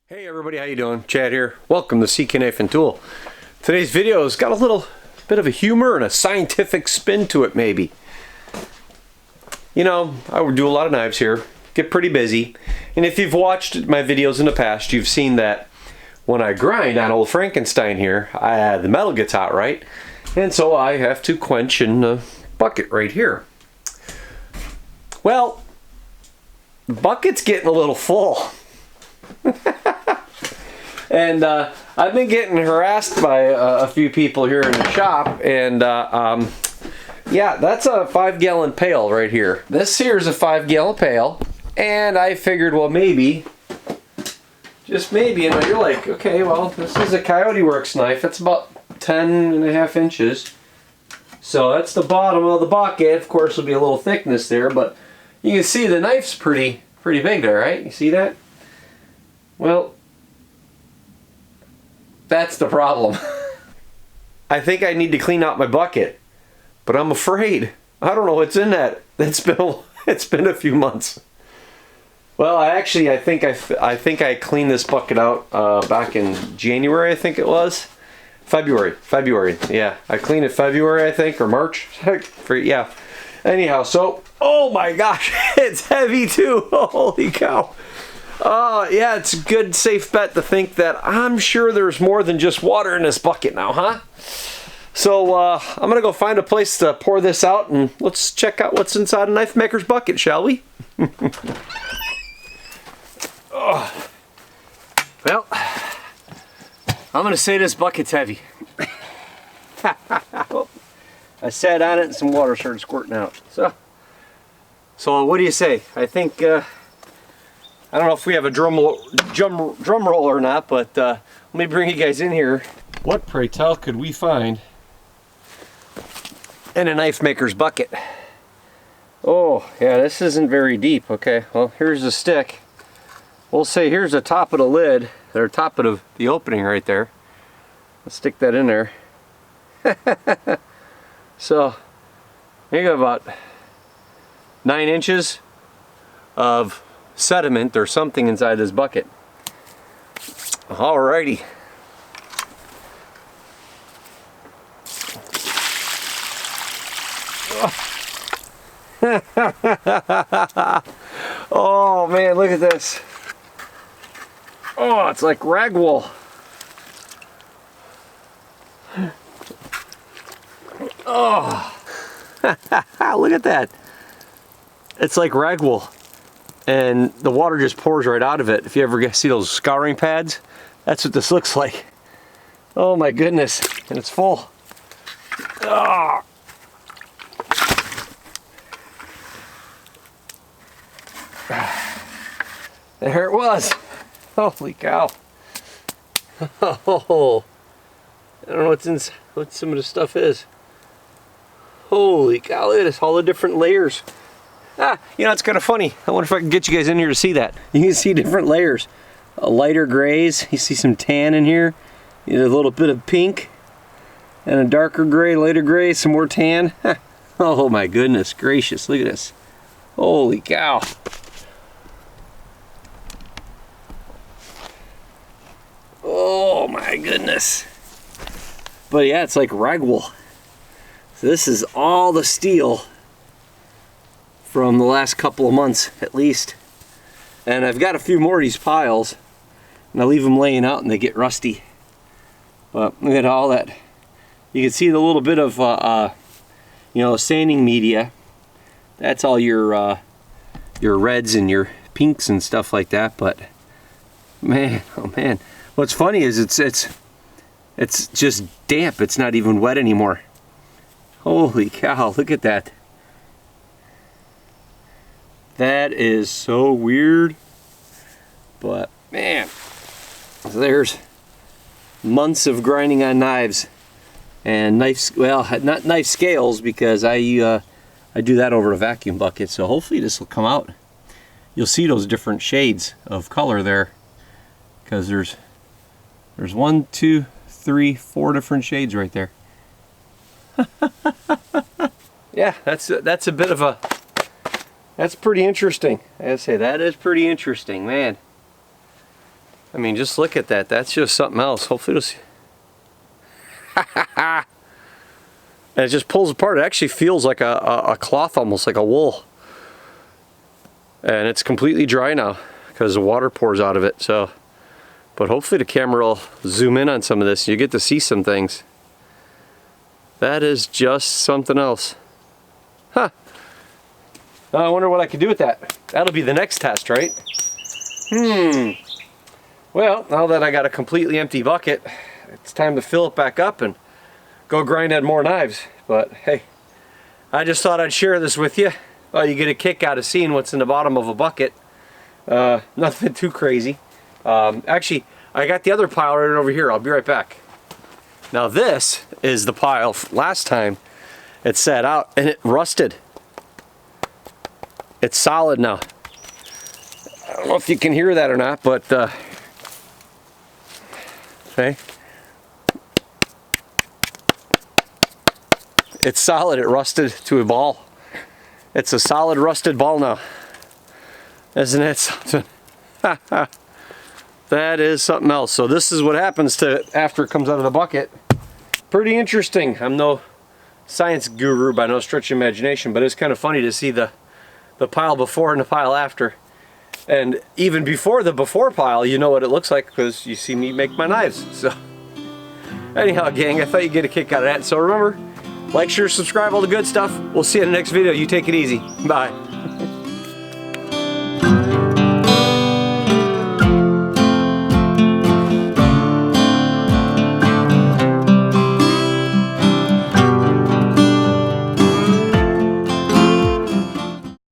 Hey everybody, how you doing? Chad here. Welcome to CK Knife and Tool. Today's video has got a little bit of a humor and a scientific spin to it maybe. You know, I would do a lot of knives here, get pretty busy, and if you've watched my videos in the past, you've seen that when I grind on old Frankenstein here, the metal gets hot, right? And so I have to quench in a bucket right here. Well, the bucket's getting a little full. And I've been getting harassed by a few people here in the shop, and yeah, that's a 5-gallon pail right here. This here is a 5-gallon pail, and I figured, well, maybe, just maybe, you know, you're like, okay, well, this is a Coyote Works knife. It's about 10.5 inches. So that's the bottom of the bucket. Of course, there'll be a little thickness there, but you can see the knife's pretty big there, right? You see that? Well, that's the problem. I think I need to clean out my bucket, but I'm afraid. I don't know what's in that. It's been a few months. Well, I think I cleaned this bucket out back in January, I think it was. February. Yeah, I cleaned it February, I think, or March. Yeah. Anyhow, so oh my gosh, it's heavy too. Holy cow. Yeah, it's a good safe bet to think that I'm sure there's more than just water in this bucket now, huh? So I'm gonna go find a place to pour this out, and let's check out what's inside a knife maker's bucket, shall we? Oh. Well, I'm gonna say this bucket's heavy. I sat on it and some water started squirting out. So what do you say? I think I don't know if we have a drum roll or not, but let me bring you guys in here. What, pray tell, could we find in a knife maker's bucket? Oh, yeah, this isn't very deep. Okay, well, here's the stick. We'll say here's the top of the lid, or top of the opening right there. Let's stick that in there. So, you got about 9 inches of sediment or something inside this bucket. Alrighty. Oh man, look at this. Oh, it's like ragwool. Oh, look at that. It's like ragwool. And the water just pours right out of it. If you ever see those scouring pads, that's what this looks like. Oh my goodness, and it's full. Oh. There it was. Holy cow. Oh, I don't know what some of the stuff is. Holy cow, look at this, all the different layers. You know, it's kind of funny. I wonder if I can get you guys in here to see that. You can see different layers. Lighter grays. You see some tan in here. You have a little bit of pink. And a darker gray, lighter gray, some more tan. Oh my goodness gracious. Look at this. Holy cow. Oh my goodness. But yeah, it's like ragwool. So this is all the steel from the last couple of months at least, and I've got a few more of these piles, and I leave them laying out and they get rusty. But look at all that. You can see the little bit of you know, sanding media. That's all your reds and your pinks and stuff like that. But man, oh man, what's funny is it's just damp. It's not even wet anymore. Holy cow, look at that. That is so weird, but man, so there's months of grinding on knives and well, not knife scales, because I do that over a vacuum bucket. So hopefully this will come out. You'll see those different shades of color there, because there's 1, 2, 3, 4 different shades right there. Yeah, that's a bit of a. That's pretty interesting. I say that is pretty interesting, man. I mean, just look at that. That's just something else. Hopefully it'll see. And it just pulls apart. It actually feels like a cloth, almost like a wool. And it's completely dry now because the water pours out of it. So, but hopefully the camera will zoom in on some of this and you get to see some things. That is just something else. Huh. Now I wonder what I could do with that. That'll be the next test, right? Well, now that I got a completely empty bucket, it's time to fill it back up and go grind at more knives. But hey, I just thought I'd share this with you. Well, you get a kick out of seeing what's in the bottom of a bucket. Nothing too crazy. Actually, I got the other pile right over here. I'll be right back. Now this is the pile last time it sat out and it rusted. It's solid now. I don't know if you can hear that or not, but okay. It's solid. It rusted to a ball. It's a solid rusted ball now. Isn't it something? That is something else. So this is what happens to after it comes out of the bucket. Pretty interesting. I'm no science guru by no stretch of imagination, but it's kind of funny to see the pile before and the pile after. And even before the before pile, you know what it looks like because you see me make my knives. So anyhow, gang, I thought you'd get a kick out of that. So remember, like, share, subscribe, all the good stuff. We'll see you in the next video. You take it easy. Bye.